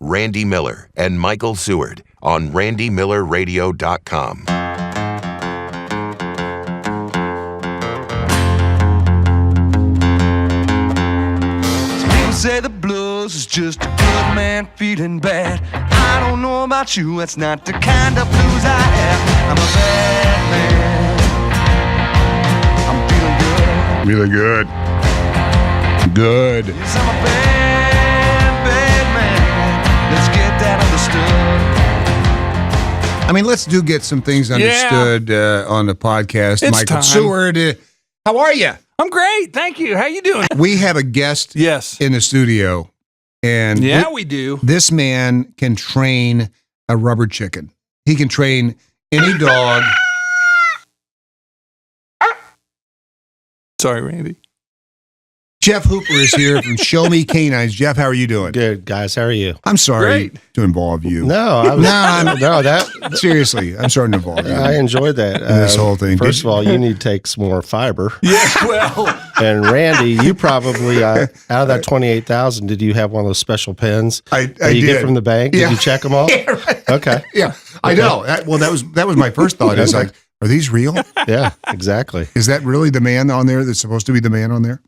Randy Miller and Michael Seward on randymillerradio.com. Say the blues is just a good man feeling bad. I don't know about you, that's not the kind of blues I have. I'm a bad man. I'm feeling good. Really good. Good. Yes, I'm a bad man. Let's get that understood. I mean, let's get some things understood on the podcast. It's Michael time. Seward, how are you? I'm great. Thank you. How you doing? We have a guest Yes. in the studio, and We do. this man can train a rubber chicken. He can train any dog. Sorry, Randy. Jeff Hooper is here from Show Me Canines. Jeff, how are you doing? Good, guys. How are you? I'm sorry Great. to involve you. No, Seriously, I'm sorry to involve you. I enjoyed that. This whole thing. First of all, you need to take some more fiber. Yeah, well. And Randy, you probably out of that 28,000, did you have one of those special pens I that you did. get from the bank? Did Yeah. you check them all? Yeah, right. Okay. Yeah, I know. That was my first thought. It's like, are these real? Yeah, exactly. Is that really the man on there that's supposed to be the man on there?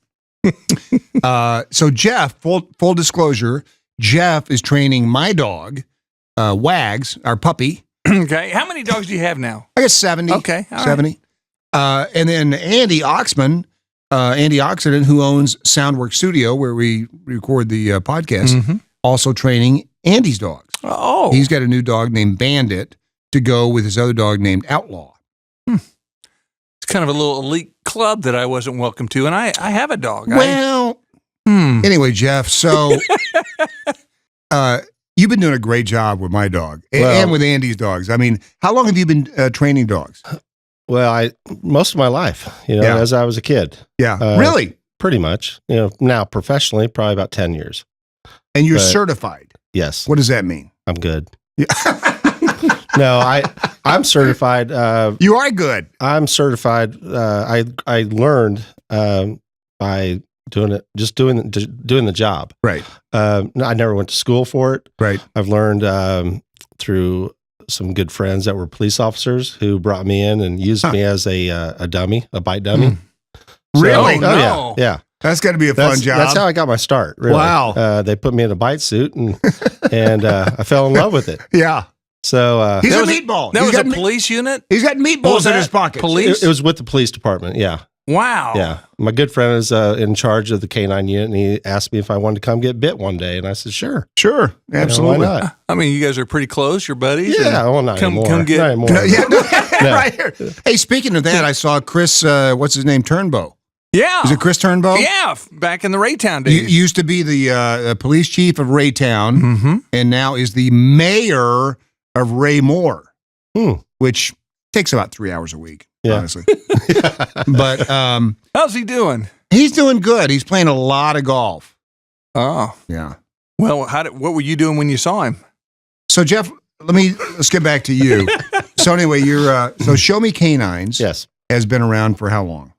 So Jeff, full disclosure, Jeff is training my dog, Wags, our puppy. Okay. How many dogs do you have now? I guess 70. Okay, all right. 70. And then Andy Oxman, Andy Oxenden, who owns Soundwork Studio, where we record the podcast, also training Andy's dogs. Oh. He's got a new dog named Bandit to go with his other dog named Outlaw. It's kind of a little elite club that I wasn't welcome to, and I have a dog. Well, anyway, Jeff, so you've been doing a great job with my dog and with Andy's dogs. I mean, how long have you been training dogs? Well, most of my life, as I was a kid. Yeah, really? Pretty much. Now professionally, probably about 10 years. And you're certified? Yes. What does that mean? I'm good. Yeah. No, I'm certified. You are good. I'm certified. I learned by doing it, just doing the job. Right. I never went to school for it. Right. I've learned through some good friends that were police officers who brought me in and used me as a dummy, a bite dummy. Really? Oh, no. Yeah. That's got to be a fun job. That's how I got my start. Really. Wow. They put me in a bite suit and I fell in love with it. Yeah. So he's a meatball. That was a police unit? He's got meatballs in his pocket. Police? It was with the police department. Yeah. Wow. Yeah. My good friend is in charge of the canine unit, and he asked me if I wanted to come get bit one day. And I said, sure. Sure. Absolutely. Why not? I mean, you guys are pretty close. You're buddies. Yeah. Well, not anymore. Come get. Not anymore. No. Right here. Hey, speaking of that, I saw Chris, what's his name? Turnbow. Yeah. Is it Chris Turnbow? Yeah. Back in the Raytown He days. used to be the police chief of Raytown, and now is the mayor of Raymore, which takes about 3 hours a week, honestly. But how's he doing? he's doing good. He's playing a lot of golf. Oh. Yeah. Well, what were you doing when you saw him? So, Jeff, let's get back to you. So anyway, you're so Show Me Canines Yes. has been around for how long?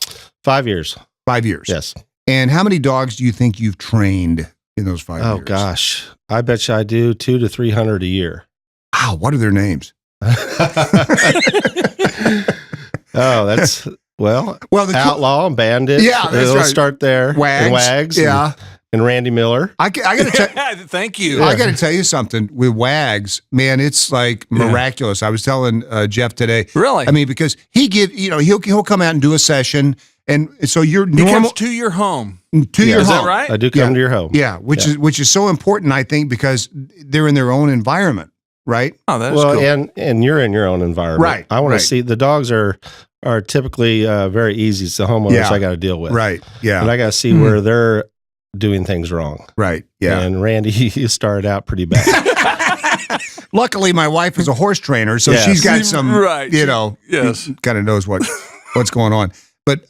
5 years. 5 years. Yes. And how many dogs do you think you've trained in those 5 years? Oh, gosh. I bet you I do 200 to 300 a year. Wow. What are their names? Oh, that's, the Outlaw and Bandit. Yeah, that's Let's right. start there. Wags. And Wags. Yeah. And Randy Miller. I got to Thank you. I got to tell you something with Wags, man. It's like miraculous. I was telling Jeff today. Really? I mean, because he'll come out and do a session, and so you're He normal comes to your home. to your Is home. that right? I do come to your home. Yeah, which is so important, I think, because they're in their own environment, right? Oh, that's cool. and you're in your own environment. Right, I want right. to see the dogs are typically very easy. It's the homeowners I got to deal with. Right. Yeah. And I got to see where they're doing things wrong. Right. Yeah. And Randy, he started out pretty bad. Luckily, my wife is a horse trainer, so Yes. she's got some, Yes. kind of knows what's going on. But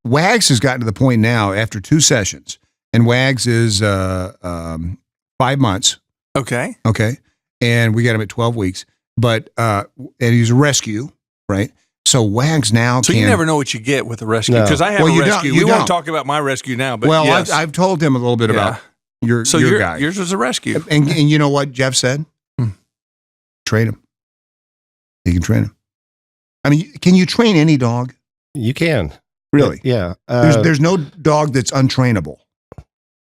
Wags has gotten to the point now after 2 sessions, and Wags is 5 months. Okay. Okay. And we got him at 12 weeks, but, and he's a rescue, right? So Wags now So can. you never know what you get with a rescue. No. Because I have Well, a you don't- rescue. you We don't. won't talk about my rescue now, but Well, yes. I've told him a little bit Yeah. about your guy. Yours was a rescue. And you know what Jeff said? Train him. You can train him. I mean, can you train any dog? You can. Really? Yeah. There's no dog that's untrainable.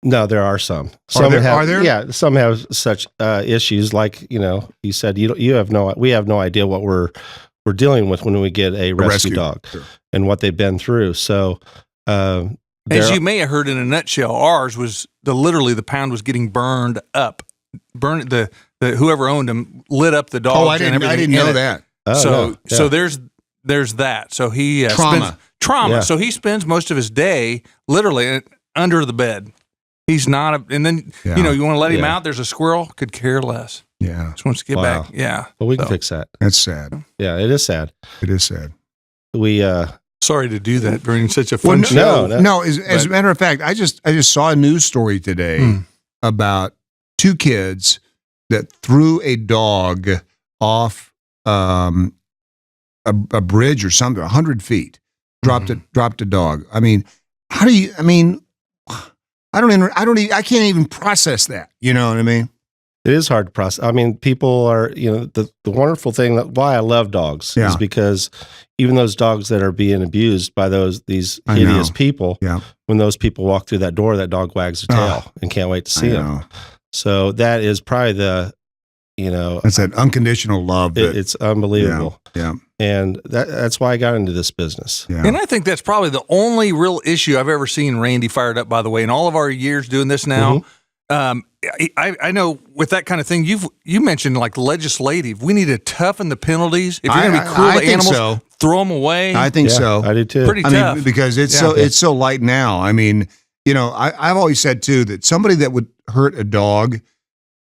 No, there are some. Are there? Yeah, some have such issues. Like you said, we have no idea what we're dealing with when we get a rescue dog and what they've been through. So, as you may have heard in a nutshell, ours was literally the pound was getting burned up. The whoever owned him lit up the dog. Oh, I didn't know that. So there's that. So he trauma. Trauma. Yeah. So he spends most of his day literally under the bed. He's not and then you want to let him out. There's a squirrel. Could care less. Yeah. Just wants to get back. Yeah. But we can fix that. That's sad. Yeah, it is sad. It is sad. We sorry to do that during such a fun show. No. As a matter of fact, I just saw a news story today about two kids that threw a dog off a bridge or something, 100 feet. Dropped a dog. I mean, how do you? I mean, I can't even process that. You know what I mean? It is hard to process. I mean, people are, the wonderful thing why I love dogs is because even those dogs that are being abused by these hideous people, when those people walk through that door, that dog wags their tail and can't wait to see them. So that is probably that's that unconditional love. It's unbelievable. Yeah. And that's why I got into this business. Yeah. And I think that's probably the only real issue I've ever seen Randy fired up, by the way, in all of our years doing this now. I know with that kind of thing, you mentioned like legislative. We need to toughen the penalties. If you're going to be cruel to animals, throw them away. I think so. I do too. Pretty tough. Mean, because it's so light now. I mean, I've always said too that somebody that would hurt a dog,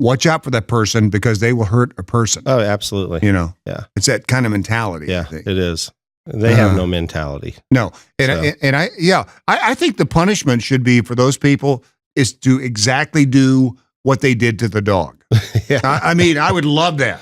watch out for that person because they will hurt a person. Oh, absolutely. Yeah. It's that kind of mentality. Yeah, it is. They have no mentality. No. I think the punishment should be for those people is to exactly do what they did to the dog. I mean, I would love that.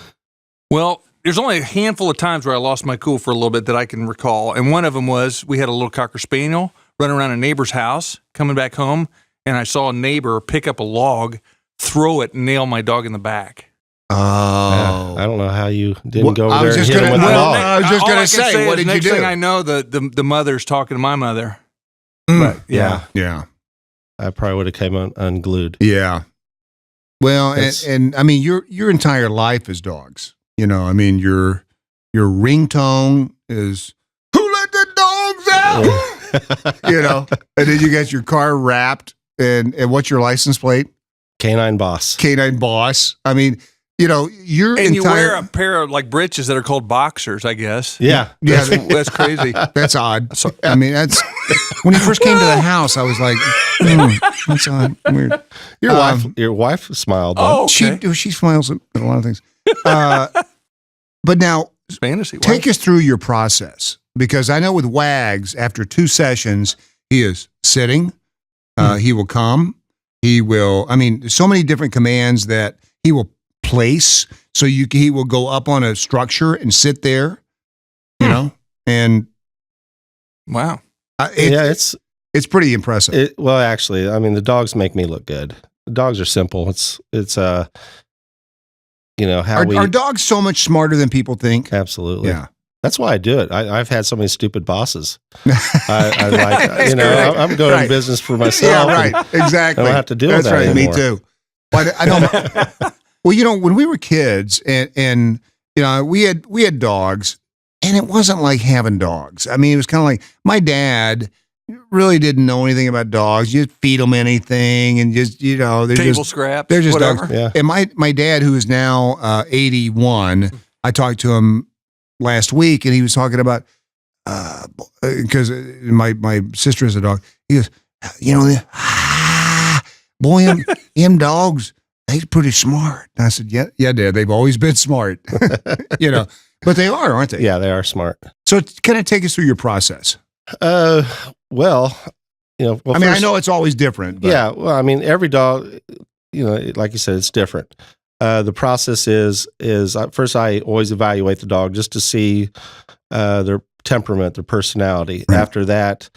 Well, there's only a handful of times where I lost my cool for a little bit that I can recall. And one of them was we had a little Cocker Spaniel running around a neighbor's house, coming back home, and I saw a neighbor pick up a log, throw it, and nail my dog in the back. Oh. I don't know how you didn't go over I there was and just hit him with the log. I was just going to say, what did you next do? thing I know, the mother's talking to my mother. But, Yeah. I probably would have came unglued. Yeah. Well, and I mean, your entire life is dogs. I mean, your ringtone is "Who let the dogs out?" And then you got your car wrapped, and what's your license plate? Canine Boss. Canine Boss. I mean, your and you wear a pair of like breeches that are called boxers, I guess. Yeah. That's crazy. That's odd. I mean, that's when he first came to the house. I was like, that's odd, weird. Your wife smiled. Oh, okay. She smiles at a lot of things. But now, fantasy. Take us through your process, because I know with Wags, after 2 sessions, he is sitting. He will come. He will. I mean, there's so many different commands that he will place. So he will go up on a structure and sit there. And wow. It's pretty impressive. Well, actually, I mean, the dogs make me look good. The dogs are simple. It's are dogs so much smarter than people think? Absolutely. Yeah. That's why I do it. I've had so many stupid bosses. I like, I'm going in business for myself. Yeah, right. Exactly. I don't have to deal with that anymore. Me too. But I know. Well, when we were kids and we had dogs, and it wasn't like having dogs. I mean, it was kind of like my dad really didn't know anything about dogs. You just feed them anything and just, table scraps. They're just whatever. dogs. Yeah. And my dad, who is now 81, I talked to him last week, and he was talking about, because my sister has a dog. He goes, boy, them dogs, they're pretty smart. And I said, yeah, Dad, they've always been smart, but they are, aren't they? Yeah, they are smart. So kind of take us through your process. Well, I mean, I know it's always different. But. Yeah. Well, I mean, every dog, like you said, it's different. The process is first I always evaluate the dog just to see their temperament, their personality. Right. After that,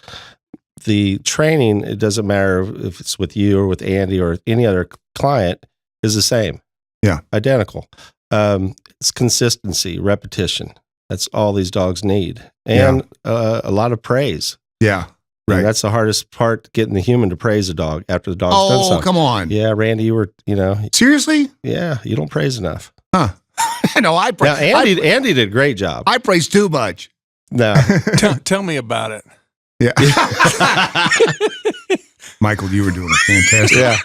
the training, it doesn't matter if it's with you or with Andy or any other client, is the same. Yeah. Identical. It's consistency, repetition. That's all these dogs need. And a lot of praise. Yeah. Right. Right. That's the hardest part, getting the human to praise a dog after the dog's done something. Oh, come on. Yeah, Randy, you were, Seriously? yeah, you don't praise enough. Huh. No, I Now, Andy did a great job. I praise too much. No. Tell me about it. Yeah. Michael, you were doing a fantastic. Yeah.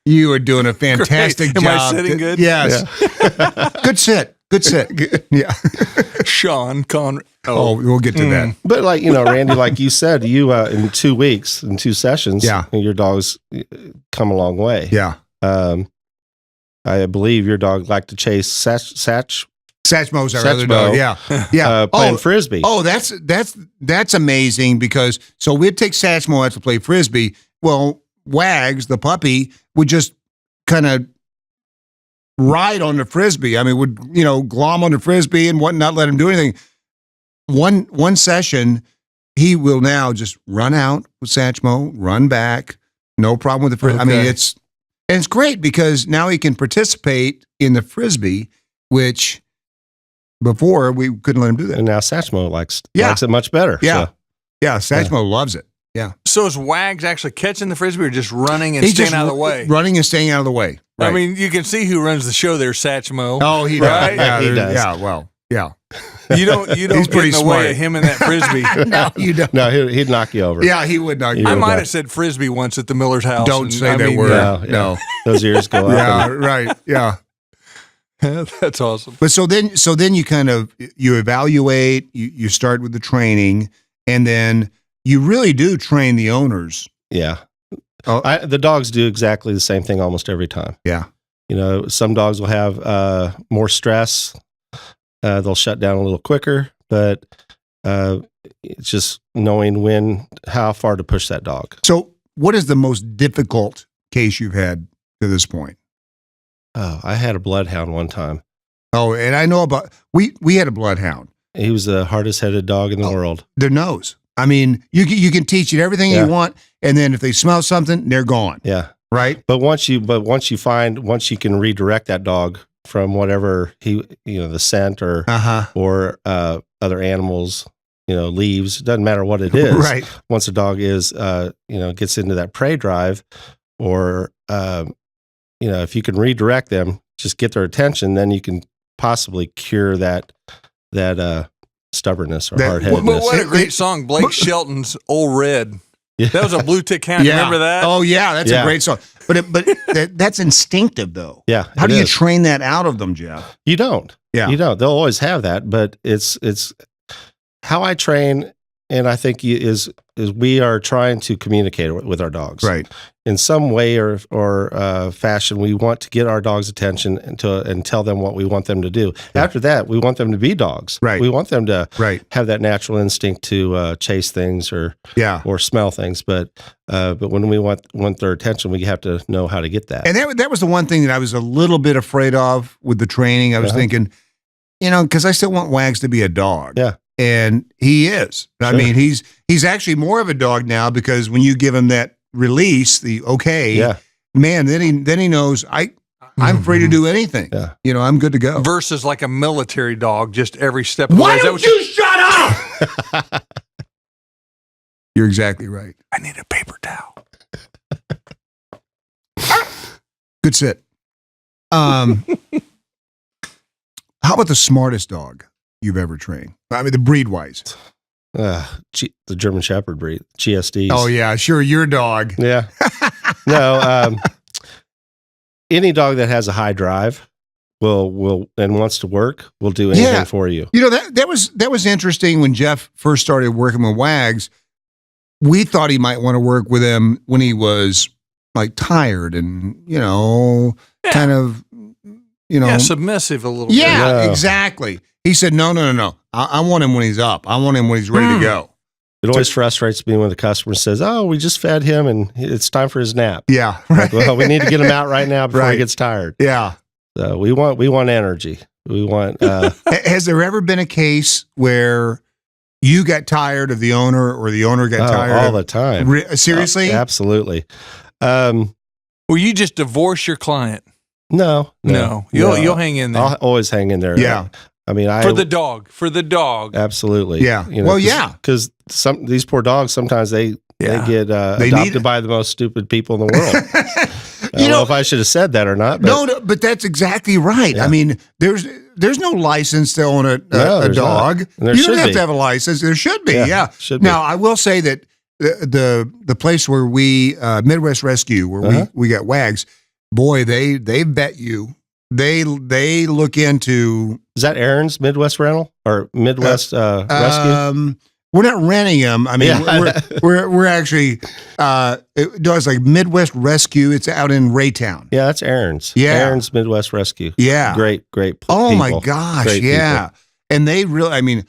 You were doing a fantastic Great. job. Am I sitting good? Yes. Yeah. Good sit. Good sit. Yeah. Sean Conrad. Oh, we'll get to that. But Randy, like you said, you in 2 weeks, in 2 sessions, your dog's come a long way. Yeah. I believe your dog liked to chase Satchmo's our other dog. Yeah. Yeah. Playing Frisbee. Oh, that's amazing, because so we'd take Satchmo out to play Frisbee. Well, Wags, the puppy, would just kind of ride on the Frisbee. I mean, would, glom on the Frisbee and not let him do anything. One session, he will now just run out with Satchmo, run back, no problem with the Frisbee. Okay. I mean, it's great because now he can participate in the Frisbee, which before we couldn't let him do that. And now Satchmo likes it much better. Yeah. So. Yeah, Satchmo loves it. Yeah. So is Wags actually catching the Frisbee or just running and staying out of the way? Running and staying out of the way. Right. I mean, you can see who runs the show there, Satchmo. Oh, he does. Right? Yeah, He does. Yeah, well, yeah. You don't He's get in pretty the smart. way of him and that Frisbee. No, you don't. No, he'd knock you over. Yeah, he would not. He I would might not. have said Frisbee once at the Miller's house. Don't and, say I that mean, word. Yeah, No. Those ears go up. Yeah, right. Yeah. That's awesome. But so then you kind of, you evaluate, you start with the training, and then you really do train the owners. Yeah. Oh. The dogs do exactly the same thing almost every time. Yeah. Some dogs will have more stress. They'll shut down a little quicker, but it's just knowing how far to push that dog. So what is the most difficult case you've had to this point? Oh, I had a bloodhound one time. Oh, and I know about, we had a bloodhound. He was the hardest headed dog in the world. Their nose. I mean, you can teach it everything you want, and then if they smell something, they're gone. Yeah. Right? But once you can redirect that dog from whatever the scent or other animals, leaves, doesn't matter what it is. Right. Once a dog is gets into that prey drive, or if you can redirect them, just get their attention, then you can possibly cure that stubborness or hard-headedness. But what a great song, Blake Shelton's "Old Red." Yeah. That was a Blue Tick Hound. Yeah. Remember that? Oh yeah, that's a great song. But that's instinctive though. Yeah. How do you train that out of them, Jeff? You don't. Yeah. You don't. They'll always have that, but it's how I train, and I think is we are trying to communicate with our dogs. Right. In some way or fashion, we want to get our dogs' attention and tell them what we want them to do. Yeah. After that, we want them to be dogs. Right. We want them to have that natural instinct to chase things or smell things. But when we want their attention, we have to know how to get that. And that was the one thing that I was a little bit afraid of with the training. I was thinking, because I still want Wags to be a dog. Yeah. And he is. I mean, he's actually more of a dog now, because when you give him that release, man, then he knows I'm free to do anything. Yeah. I'm good to go. Versus like a military dog, just every step of the way. Why don't you shut up? You're exactly right. I need a paper towel. Good sit. How about the smartest dog you've ever trained? I mean, the breed-wise. The German Shepherd breed, GSDs. Oh yeah, sure, your dog. Yeah. No, any dog that has a high drive will and wants to work will do anything for you. That was interesting when Jeff first started working with Wags. We thought he might want to work with him when he was like tired and kind of submissive a little Yeah, bit. exactly. He said, no. I want him when he's up. I want him when he's ready to go. It always frustrates me when the customer says, "Oh, we just fed him and it's time for his nap." Yeah. Like, well, we need to get him out right now before he gets tired. Yeah. So we want energy. We want. Has there ever been a case where you got tired of the owner, or the owner got tired all the time. Seriously? Absolutely. Or you just divorce your client? No. You'll hang in there. I'll always hang in there. Yeah. I mean, for the dog. Absolutely. Yeah. Because these poor dogs, sometimes they get adopted by the most stupid people in the world. I don't know if I should have said that or not. But no, but that's exactly right. Yeah. I mean, there's no license to own a dog. You don't have to have a license. There should be. Yeah. Should be. Now, I will say that the place where we Midwest Rescue, where we got Wags, boy, they vet you. They look into. Is that Aaron's Midwest Rental or Midwest Rescue? We're not renting them. I mean, we're actually it does like Midwest Rescue. It's out in Raytown. Yeah, that's Aaron's. Yeah, Aaron's Midwest Rescue. Yeah, great. Oh people. My gosh, great yeah. People. And they really, I mean,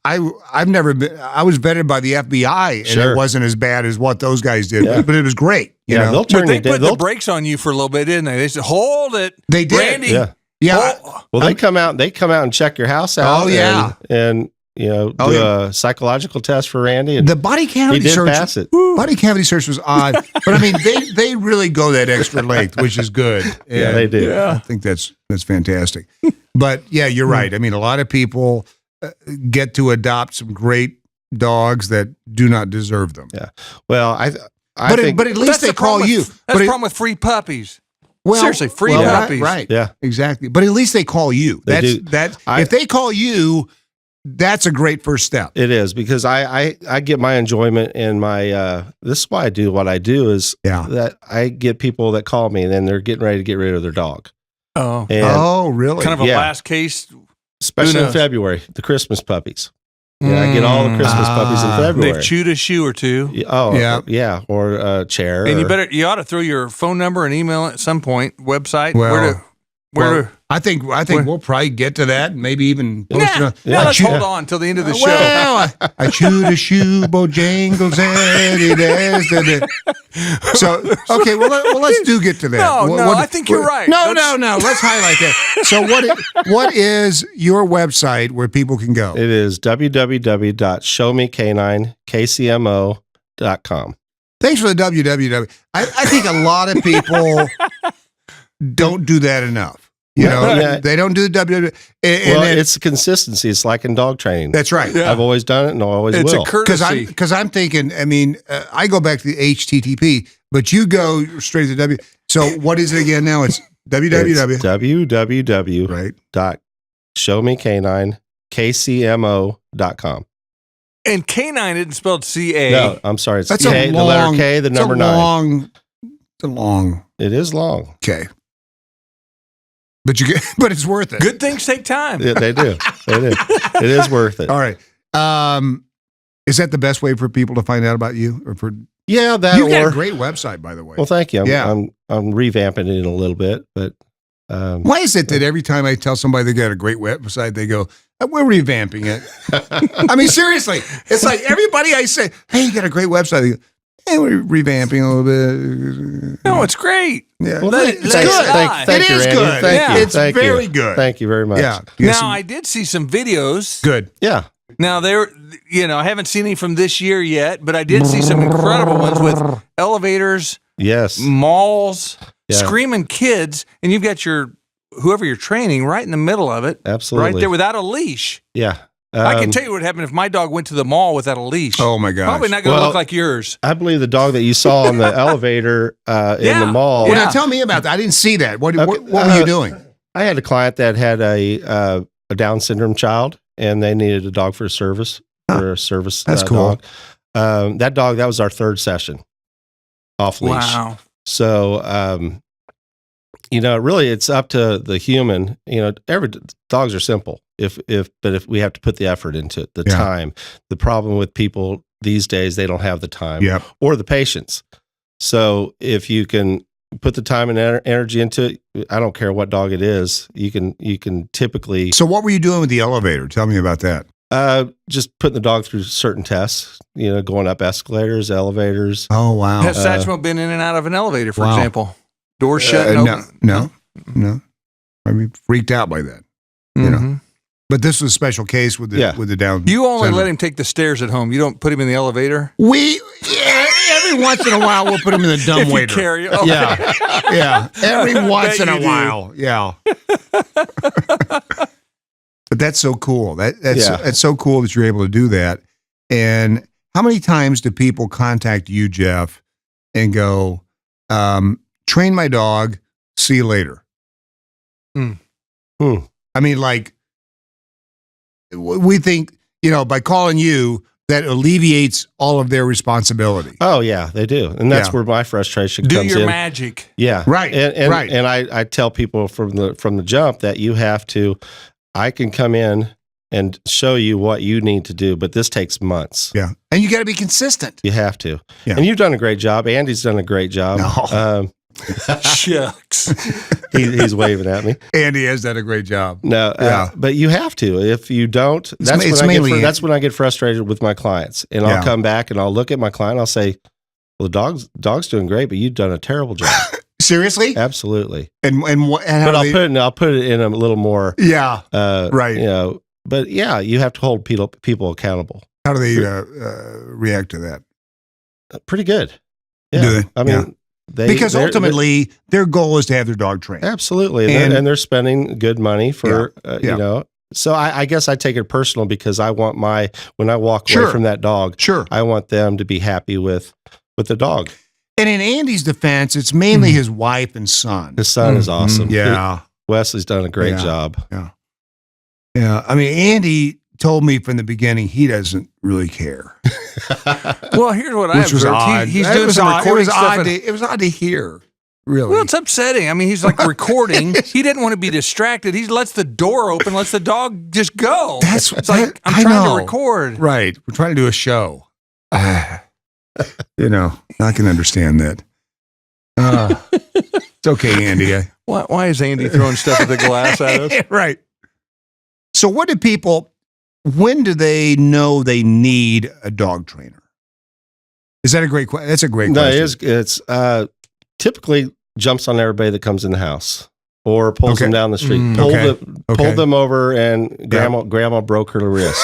I've never been. I was vetted by the FBI, and it wasn't as bad as what those guys did, but it was great. You know? They'll turn. But they put the brakes on you for a little bit, didn't they? They said, "Hold it." They did. Randy. Yeah. Well, they come out and check your house out. Oh yeah. And do a psychological test for Randy. And the body cavity search. Pass it. Body cavity search was odd, but I mean, they really go that extra length, which is good. Yeah, they do. Yeah. I think that's fantastic. But yeah, you're right. I mean, a lot of people get to adopt some great dogs that do not deserve them. Yeah. Well, but at least they call you. That's the problem with free puppies. Well, seriously, free puppies. Right. Yeah. Exactly. But at least they call you. If they call you, that's a great first step. It is, because I get my enjoyment and my this is why I do what I do is that I get people that call me and then they're getting ready to get rid of their dog. Oh, really? Kind of a last case. Especially in February, the Christmas puppies. Yeah, I get all the Christmas puppies in February. They've chewed a shoe or two. Oh, yeah, or a chair. And you ought to throw your phone number and email at some point. Website. I think we'll probably get to that. And maybe even post it. Let's hold on until the end of the show. Well, I chewed a shoe, Bojangles, So okay, well let's get to that. No, I think you're right. No. Let's highlight that. So what is your website where people can go? It is www.showmek9kcmo.com. Thanks for the www. I think a lot of people don't do that enough. You know, they don't do the www. It's consistency. It's like in dog training. That's right. Yeah. I've always done it, and I always will. It's a courtesy. Because I'm thinking. I mean, I go back to the HTTP, but you go straight to the W. So what is it again? Now it's www. Right. .showmek9kcmo.com. And canine isn't spelled C-A. No, I'm sorry. It's That's K, the letter K, the number 9. It's long. It is long. Okay. But it's worth it. Good things take time. Yeah, they do. It is worth it. All right. Is that the best way for people to find out about you? Or for you got a great website, by the way. Well, thank you. I'm revamping it a little bit, but why is it that every time I tell somebody they got a great website, they go, "We're revamping it"? I mean, seriously, it's like everybody I say, "Hey, you got a great website." They go, "Hey, we're revamping a little bit." No, it's great. Yeah, well, it's good. Thank you, Randy. Good. Thank you. It's very good. Thank you very much. Yeah. Now I did see some videos. Good. Yeah. Now I haven't seen any from this year yet, but I did see some incredible ones with elevators, malls, screaming kids, and you've got whoever you're training right in the middle of it. Absolutely. Right there without a leash. Yeah. I can tell you what happened if my dog went to the mall without a leash. Oh my gosh. Probably not going to look like yours. I believe the dog that you saw on the elevator in the mall. Well, now tell me about that. I didn't see that. What were you doing? I had a client that had a Down syndrome child, and they needed a dog for a service. That's cool. Dog. That was our third session off leash. Wow. So, really, it's up to the human. Dogs are simple. If we have to put the effort into it, the time. The problem with people these days, they don't have the time or the patience. So if you can put the time and energy into it, I don't care what dog it is. You can typically. So what were you doing with the elevator? Tell me about that. Just putting the dog through certain tests. Going up escalators, elevators. Oh wow! Has Satchmo been in and out of an elevator, for example? Doors shut. No. I'd be freaked out by that. Mm-hmm. But this was a special case with the Down. You only syndrome. let him take the stairs at home. You don't put him in the elevator. Every once in a while we'll put him in the dumbwaiter. Carry it. Okay. Yeah. Every once in a while. Yeah. But that's so cool. That's so cool that you're able to do that. And how many times do people contact you, Jeff, and go, train my dog, see you later? I mean, like, we think, by calling you, that alleviates all of their responsibility. Oh yeah, they do, and that's where my frustration comes in. Do your magic. Yeah, right, right. And I tell people from the jump that you have to. I can come in and show you what you need to do, but this takes months. Yeah, and you got to be consistent. You have to. Yeah. And you've done a great job. Andy's done a great job. No. Shucks. He's waving at me. Andy has done a great job. No, but you have to. If you don't, that's when I get frustrated with my clients. And I'll come back and I'll look at my client. I'll say, "Well, the dog's doing great, but you've done a terrible job." Seriously? Absolutely. And but I'll put it in a little more. Yeah. Right. But you have to hold people accountable. How do they react to that? Pretty good. Yeah. Do they? I mean. Because ultimately, their goal is to have their dog trained. Absolutely. And they're spending good money for, So I guess I take it personal because I want when I walk away from that dog, I want them to be happy with the dog. And in Andy's defense, it's mainly his wife and son. His son is awesome. Yeah. Wesley's done a great job. Yeah. Yeah. I mean, Andy told me from the beginning he doesn't really care. Well, here's what I observed. Odd. He's doing some recording stuff. It was odd to hear, really. Well, it's upsetting. I mean, he's like recording. He didn't want to be distracted. He lets the door open, lets the dog just go. It's like, I'm trying to record. Right. We're trying to do a show. I can understand that. It's okay, Andy. Why is Andy throwing stuff at the glass at us? Right. So when do they know they need a dog trainer? Is that a great question? That's a great question. No, it's typically jumps on everybody that comes in the house or pulls them down the street. Pulled them over and grandma broke her wrist.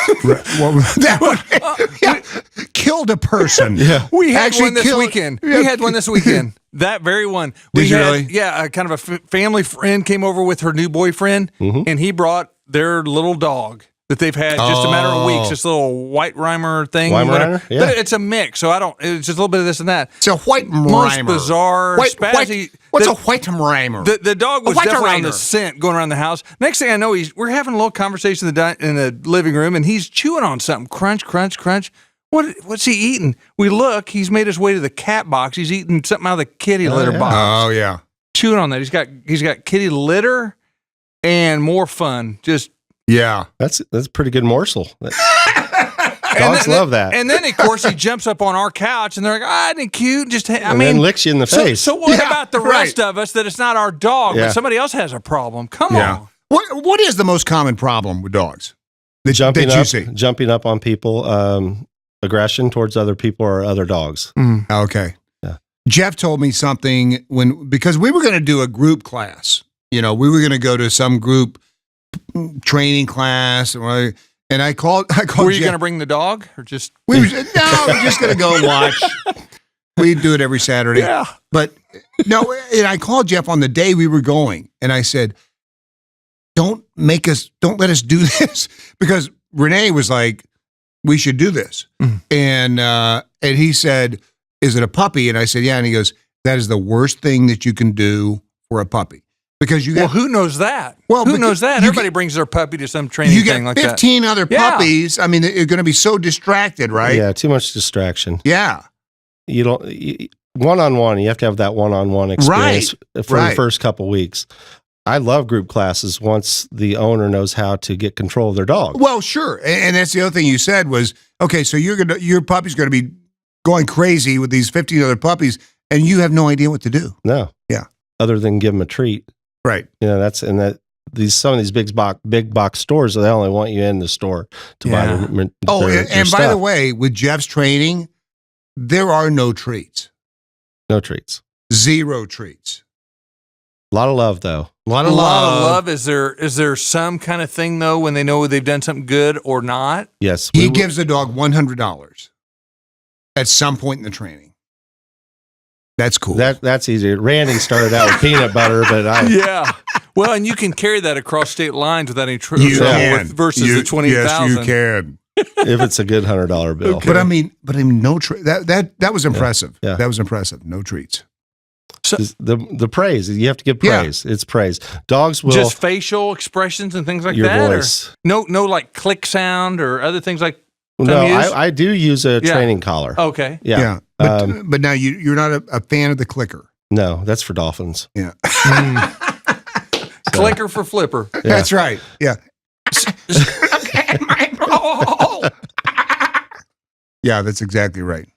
Killed a person. Yeah. We had one this weekend. We had one this weekend. That very one. Did you really? Yeah, kind of a family friend came over with her new boyfriend, and he brought their little dog that they've had just a matter of weeks. This little white Reimer thing. Weimaraner? Yeah. But it's a mix, so it's just a little bit of this and that. It's a white Reimer. Most bizarre, spazzy. What's a white Reimer? The dog was definitely on the scent going around the house. Next thing I know, we're having a little conversation in the living room, and he's chewing on something. Crunch, crunch, crunch. What's he eating? We look. He's made his way to the cat box. He's eating something out of the kitty litter box. Oh yeah, chewing on that. He's got kitty litter and more fun. Just that's a pretty good morsel. Dogs love that. And then, of course, he jumps up on our couch, and they're like, isn't it cute? Then licks you in the face. So what about the rest of us that it's not our dog, but somebody else has a problem? Come on. What is the most common problem with dogs that you see? Jumping up on people, aggression towards other people or other dogs. Okay. Yeah. Jeff told me something because we were going to do a group class. We were going to go to some group training class, and I called. Were you going to bring the dog, or just? We're just going to go and watch. We do it every Saturday. Yeah. But no, and I called Jeff on the day we were going, and I said, don't let us do this, because Renee was like, we should do this. And he said, is it a puppy? And I said, yeah. And he goes, that is the worst thing that you can do for a puppy. Because who knows that? Who knows that? Everybody brings their puppy to some training thing like that. You get 15 other puppies. I mean, you're going to be so distracted, right? Yeah, too much distraction. Yeah. You don't one-on-one. You have to have that one-on-one experience for the first couple weeks. I love group classes once the owner knows how to get control of their dog. Well, sure. And that's the other thing you said was, okay, so your puppy's going to be going crazy with these 15 other puppies, and you have no idea what to do. No. Yeah. Other than give them a treat. Right. Some of these big box stores, they only want you in the store to buy their and by the way, with Jeff's training, there are no treats. No treats. 0 treats. A lot of love, though. A lot of love. Is there some kind of thing though when they know they've done something good or not? Yes. He gives the dog $100 at some point in the training. That's cool. That's easy. Randy started out with peanut butter, but yeah. Well, and you can carry that across state lines without any trouble versus the 20,000. Yes, you can. If it's a good $100 bill. Okay. But I mean, no that was impressive. Yeah. That was impressive. No treats. So, the praise, you have to give praise. Yeah. It's praise. Dogs will just facial expressions and things like your that. Voice. Or no like click sound or other things like. No, I do use a training collar. Okay. Yeah. But now you're not a fan of the clicker. No, that's for dolphins. Yeah. Clicker for flipper. Yeah. That's right. Yeah. Yeah, that's exactly right.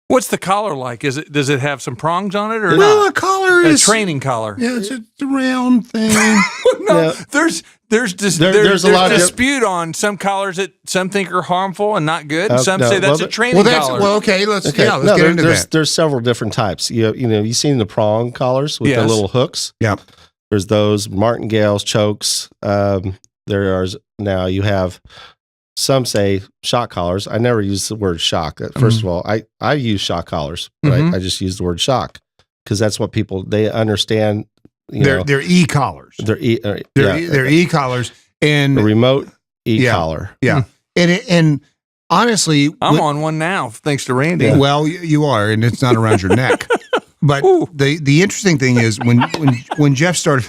What's the collar like? Does it have some prongs on it or well, not? A collar is a training collar. Yeah, it's a round thing. No, there's a lot of dispute on some collars that some think are harmful and not good. And some say that's a training collar. Well, okay, let's get into that. There's several different types. You've seen the prong collars with the little hooks. Yeah. There's those martingales, chokes. There are now you have some say shock collars. I never use the word shock. First of all, I use shock collars, but I just use the word shock because that's what they understand. They're e-collars. They're e-collars and a remote e-collar. Yeah. And honestly, I'm on one now thanks to Randy. Yeah. Well, you are, and it's not around your neck. But the interesting thing is when Jeff started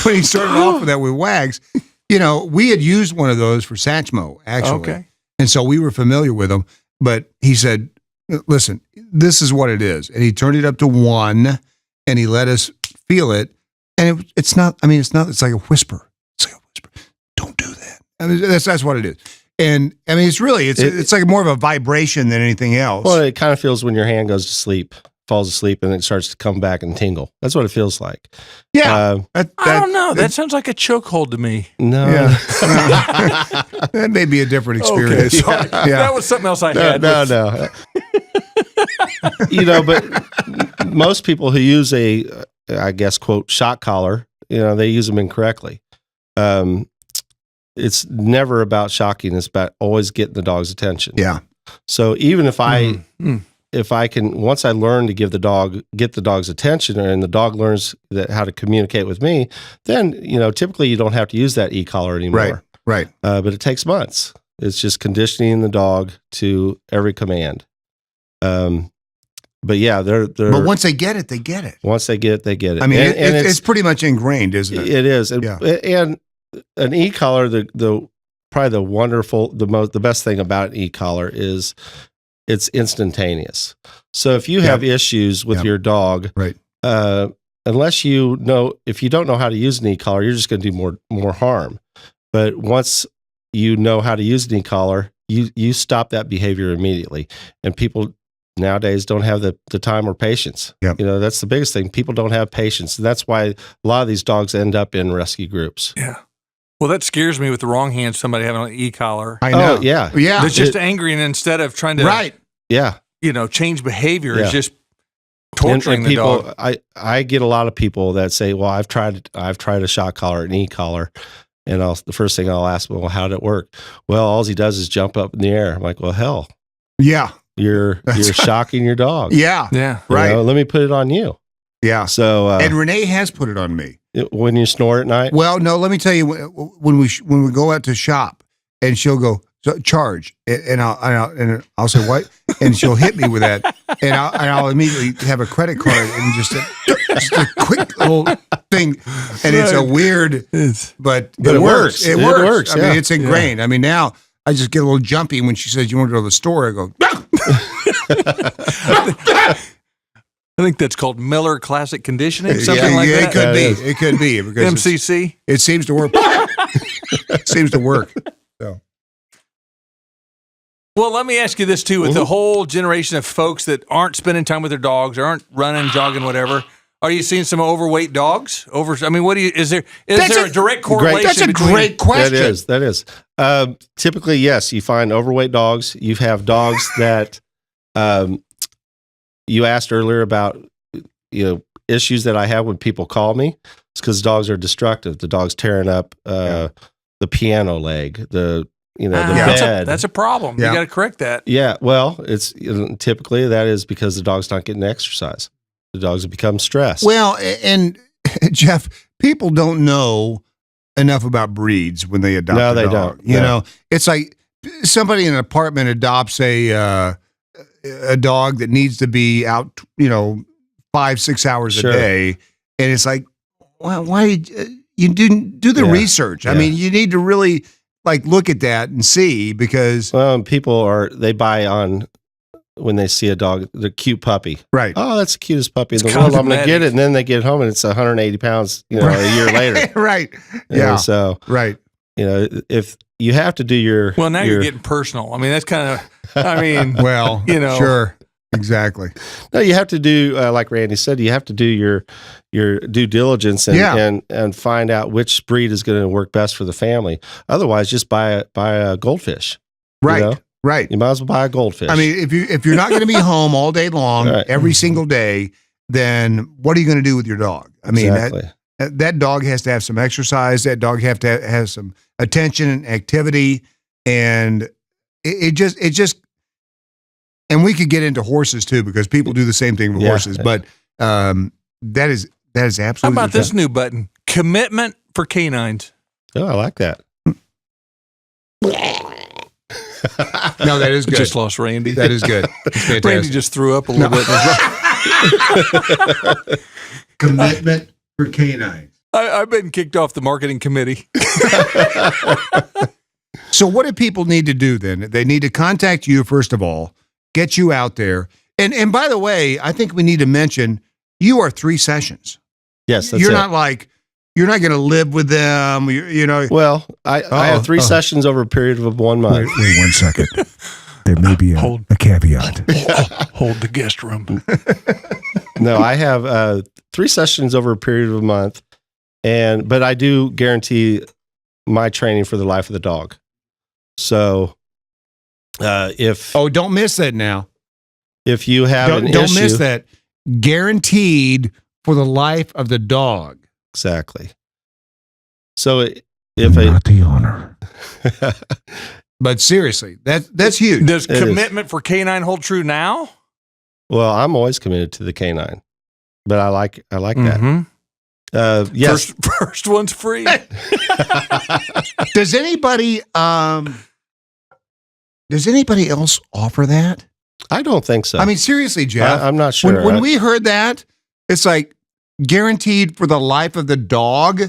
when he started off with that with Wags, we had used one of those for Satchmo actually, okay, and so we were familiar with them. But he said, "Listen, this is what it is," and he turned it up to 1, and he let us feel it, and it's not. I mean, it's not. It's like a whisper. It's like a whisper. Don't do that. I mean, that's what it is. And I mean, it's like more of a vibration than anything else. Well, it kind of feels when your hand goes to sleep. Falls asleep and it starts to come back and tingle. That's what it feels like. Yeah. I don't know. That sounds like a chokehold to me. No. Yeah. That may be a different experience. Okay, sorry. Yeah. That was something else I had. No. But most people who use I guess, quote, shock collar, they use them incorrectly. It's never about shocking. It's about always getting the dog's attention. Yeah. So even if if I can, once I learn to get the dog's attention and the dog learns how to communicate with me, then, typically you don't have to use that e-collar anymore. Right. But it takes months. It's just conditioning the dog to every command. But yeah, but once they get it, they get it. Once they get it, they get it. I mean, it's pretty much ingrained, isn't it? It is. And an e-collar, probably the best thing about an e-collar is it's instantaneous. So if you have issues with your dog, right? Unless if you don't know how to use an e-collar, you're just going to do more harm. But once you know how to use an e-collar, you stop that behavior immediately. And people nowadays don't have the time or patience. Yep. That's the biggest thing. People don't have patience. And that's why a lot of these dogs end up in rescue groups. Yeah. Well, that scares me with the wrong hand, somebody having an e-collar. I know. Oh, yeah. Yeah. It's just angry, and instead of trying to change behavior, it's just torturing the dog. I get a lot of people that say, well, I've tried a shock collar, an e-collar, and the first thing I'll ask, well, how did it work? Well, all he does is jump up in the air. I'm like, well, hell. Yeah. You're shocking your dog. Yeah. Yeah. Right. Let me put it on you. Yeah. So and Renee has put it on me. When you snore at night? Well, no, let me tell you, when we go out to shop and she'll go, charge, and I'll say, what? And she'll hit me with that, and I'll immediately have a credit card and just a quick little thing, and it's a weird, but it works. It works. I mean, it's ingrained. Yeah. I mean, now I just get a little jumpy when she says, you want to go to the store? I go, I think that's called Miller Classic Conditioning, something like that. It could be because MCC. It seems to work. It seems to work. So. Well, let me ask you this too: with the whole generation of folks that aren't spending time with their dogs, aren't running, jogging, whatever, are you seeing some overweight dogs? Is there a direct correlation? That's a great question. That is. Typically, yes, you find overweight dogs. You have dogs that. You asked earlier about, issues that I have when people call me. It's because dogs are destructive. The dog's tearing up the piano leg, the bed. That's a problem. You got to correct that. Yeah. Well, it's typically that is because the dog's not getting exercise. The dogs have become stressed. Well, and Jeff, people don't know enough about breeds when they adopt a dog. Don't. You know, it's like somebody in an apartment adopts a dog that needs to be out, 5-6 hours a day, and it's like, why you didn't do the research? I mean, you need to really look at that and see, because people they buy on when they see a dog, the cute puppy, right? Oh, that's the cutest puppy in the world. I'm gonna get it, and then they get home and it's 180 pounds, a year later, right? Yeah. So right, if you have to do your you're getting personal. I mean, that's kind of, well, sure. Exactly. No, you have to do like Randy said. You have to do your due diligence and find out which breed is going to work best for the family. Otherwise, just buy a goldfish. Right. Right. You might as well buy a goldfish. I mean, if you're not going to be home all day long, every single day, then what are you going to do with your dog? I mean, that dog has to have some exercise. That dog have to have some attention and activity, and it just. And we could get into horses too, because people do the same thing with horses. But that is absolutely. How about this new button? Commitment for canines. Oh, I like that. No, that is good. Just lost Randy. That is good. Randy just threw up a little bit. Commitment for canines. I've been kicked off the marketing committee. So what do people need to do then? They need to contact you first of all. Get you out there. And by the way, I think we need to mention you are 3 sessions. Yes, that's you're not going to live with them. Well, I have 3 sessions over a period of 1 month. Wait 1 second. There may be a caveat. Hold the guest room. No, I have 3 sessions over a period of a month, but I do guarantee my training for the life of the dog. So. Don't miss that now. If you have don't miss that. Guaranteed for the life of the dog. Exactly. So not the owner. But seriously, that's huge. Does commitment for canine hold true now? Well, I'm always committed to the canine, but I like that. Yes, first one's free. Does anybody else offer that? I don't think so. I mean, seriously, Jeff. I'm not sure. When we heard that, it's like guaranteed for the life of the dog.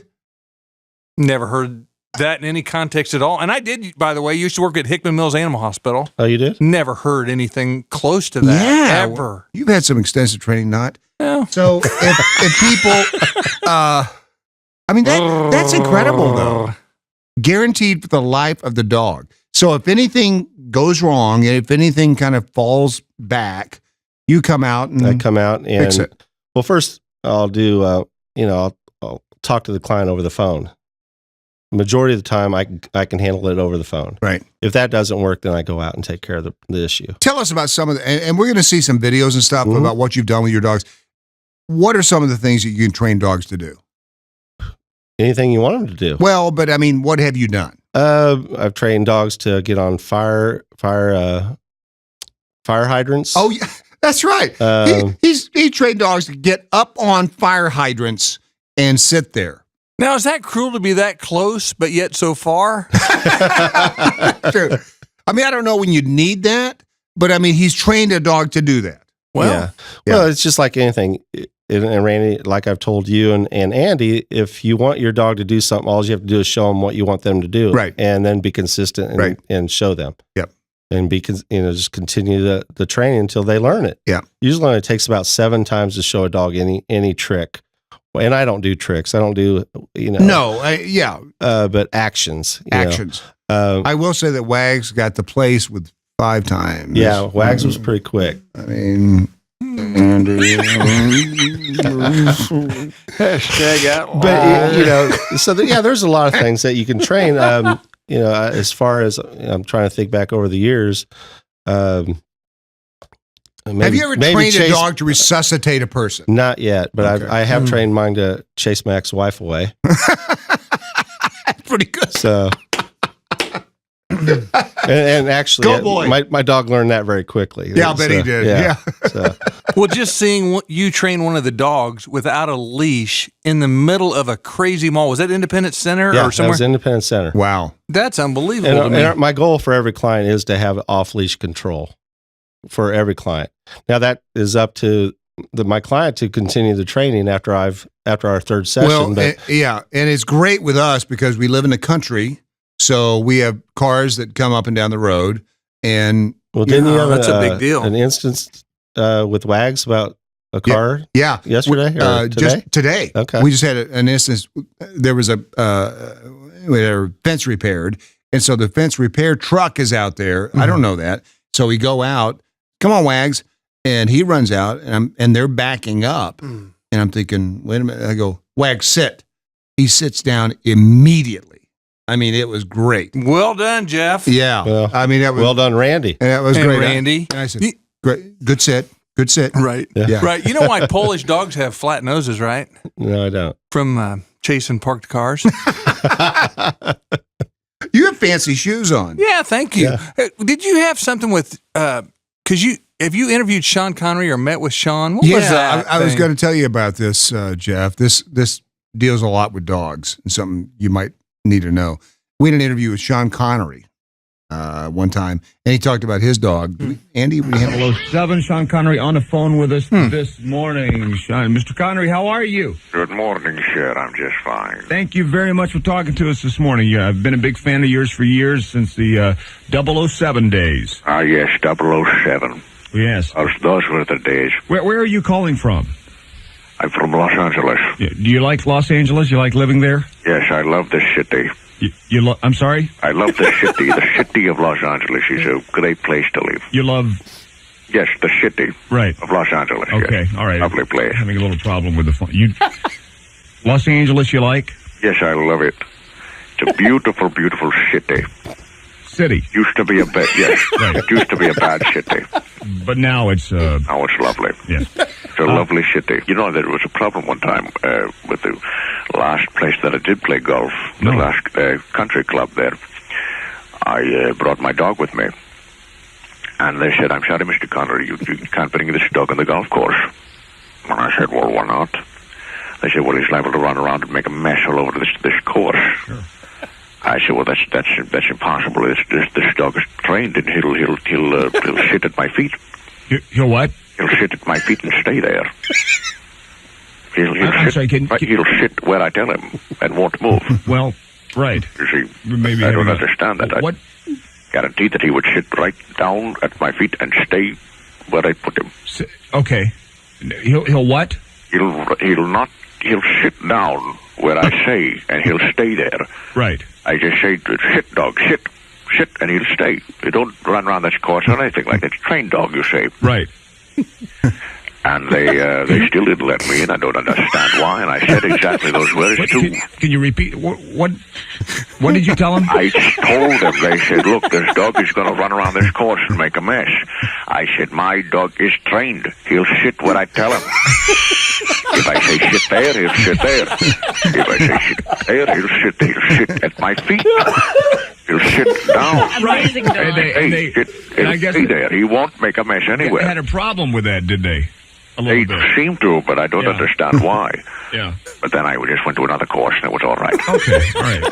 Never heard that in any context at all. And I did, by the way, used to work at Hickman Mills Animal Hospital. Oh, you did? Never heard anything close to that, ever. Well, you've had some extensive training, not? Yeah. So if people, that's incredible, though. Guaranteed for the life of the dog. So if anything goes wrong, and if anything kind of falls back, you come out and fix it. Well, first I'll do, I'll talk to the client over the phone. Majority of the time, I can handle it over the phone. Right. If that doesn't work, then I go out and take care of the issue. Tell us about some of the, and we're going to see some videos and stuff about what you've done with your dogs. What are some of the things that you can train dogs to do? Anything you want them to do. Well, but I mean, what have you done? I've trained dogs to get on fire hydrants. Oh, yeah, that's right. He trained dogs to get up on fire hydrants and sit there. Now, is that cruel to be that close, but yet so far? True. I mean, I don't know when you'd need that, but I mean, he's trained a dog to do that. Well, it's just like anything. And Randy, like I've told you and Andy, if you want your dog to do something, all you have to do is show them what you want them to do, right? And then be consistent and show them. Yep. And just continue the training until they learn it. Yeah. Usually it takes about 7 times to show a dog any trick. And I don't do tricks. I don't do but actions. Actions. I will say that Wags got the place with 5 times. Yeah, Wags was pretty quick. I mean. But there's a lot of things that you can train. As far as I'm trying to think back over the years, Have you ever trained a dog to resuscitate a person? Not yet, but I have trained mine to chase my ex-wife away. Pretty good. So, and actually, my dog learned that very quickly. Yeah, I bet he did. Yeah. So. Well, just seeing you train one of the dogs without a leash in the middle of a crazy mall. Was that Independence Center or somewhere? That was Independence Center. Wow. That's unbelievable to me. And my goal for every client is to have off-leash control for every client. Now, that is up to my client to continue the training after our third session. Well, and it's great with us because we live in the country, so we have cars that come up and down the road. And didn't you have that's a big deal? An instance with Wags about a car? Yeah, yesterday or today? Just today. Okay, we just had an instance. There was a fence repaired, and so the fence repair truck is out there. Mm-hmm. I don't know that, so we go out. Come on, Wags. And he runs out, and they're backing up. And I'm thinking, wait a minute. I go, Wags, sit. He sits down immediately. I mean, it was great. Well done, Jeff. Yeah. Well, I mean, that was well done, Randy. And that was great. Randy. And I said, great, good sit. Good sit. Right. Yeah. Right. You know why Polish dogs have flat noses, right? No, I don't. From chasing parked cars. You have fancy shoes on. Yeah, thank you. Yeah. Did you have something with, because have you interviewed Sean Connery or met with Sean? What was that? I was going to tell you about this, Jeff. This deals a lot with dogs and something you might need to know. We had an interview with Sean Connery one time, and he talked about his dog. Andy, we have 007, Sean Connery on the phone with us this morning. Sean, Mr. Connery, how are you? Good morning, sir. I'm just fine. Thank you very much for talking to us this morning. Yeah, I've been a big fan of yours for years, since the 007 days. Ah, yes, 007. Yes. Those were the days. Where are you calling from? I'm from Los Angeles. Yeah, do you like Los Angeles? You like living there? Yes, I love this city. I'm sorry? I love the city. The city of Los Angeles is a great place to live. You love... Yes, the city of Los Angeles. Okay, yes. all right. Lovely place. Having a little problem with the phone. Los Angeles you like? Yes, I love it. It's a beautiful, beautiful city. City. Used to be a bad, yes. Right. It used to be a bad city. But now it's... Now it's lovely. Yes. It's a lovely city. You know, there was a problem one time with the last place that I did play golf, the last country club there. I brought my dog with me. And they said, I'm sorry, Mr. Connery, you can't bring this dog on the golf course. And I said, well, why not? They said, well, he's liable to run around and make a mess all over this course. Sure. I said, well, that's impossible. This dog is trained, and he'll sit at my feet. He'll what? He'll sit at my feet and stay there. He'll sit where I tell him and won't move. Well, right. You see, maybe I don't understand that. What? I guarantee that he would sit right down at my feet and stay where I put him. Okay. He'll what? He'll sit down where I say, and he'll stay there. Right. I just say, sit, dog, sit, and he'll stay. You don't run around this course or anything like that. Trained dog, you say. Right. And they still didn't let me in. I don't understand why. And I said exactly those words, too. Can you repeat? What did you tell them? I told them. They said, look, this dog is going to run around this course and make a mess. I said, my dog is trained. He'll sit where I tell him. If I say sit there, he'll sit there. If I say sit there, he'll sit at my feet. He'll sit down. Right. He'll stay there. He won't make a mess anywhere. They had a problem with that, did they? They seem to, but I don't understand why. Yeah. But then I just went to another course, and it was all right. Okay, all right.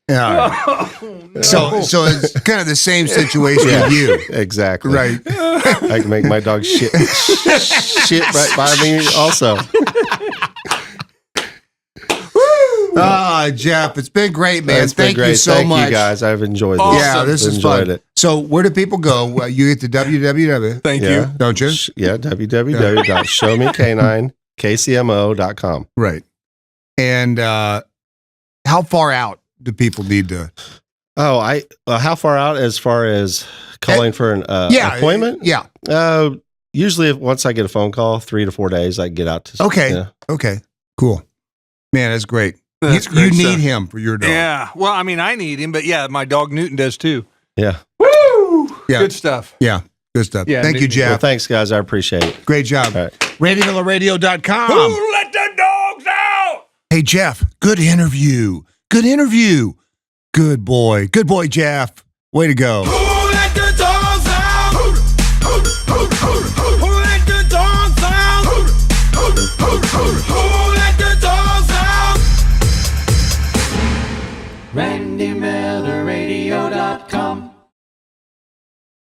Yeah. Oh, no. So it's kind of the same situation with you. Exactly. Right. I can make my dog shit right by me also. Jeff, it's been great, man. It's been Thank great. you so much. Thank you, guys. I've enjoyed this. Awesome. Yeah, this is fun. It. So where do people go? Well, you get the www. Thank you. Don't you? Yeah, www.showmek9kcmo.com. Right. And how far out do people need to? Oh, how far out as far as calling for an appointment? Yeah. Usually, once I get a phone call, 3 to 4 days, I get out to. Okay. Okay. Cool. Man, that's great. That's you need him for your dog. Yeah. Well, I mean, I need him, but yeah, my dog Newton does too. Yeah. Woo! Yeah. Good stuff. Yeah. Good stuff. Yeah, Thank you, Jeff. Well, thanks, guys. I appreciate it. Great job. All right. RandyMillerRadio.com. Who let the dogs out? Hey, Jeff, good interview. Good interview. Good boy. Good boy, Jeff. Way to go. Who let the dogs out? Who let the dogs out? Who let the dogs out? RandyMillerRadio.com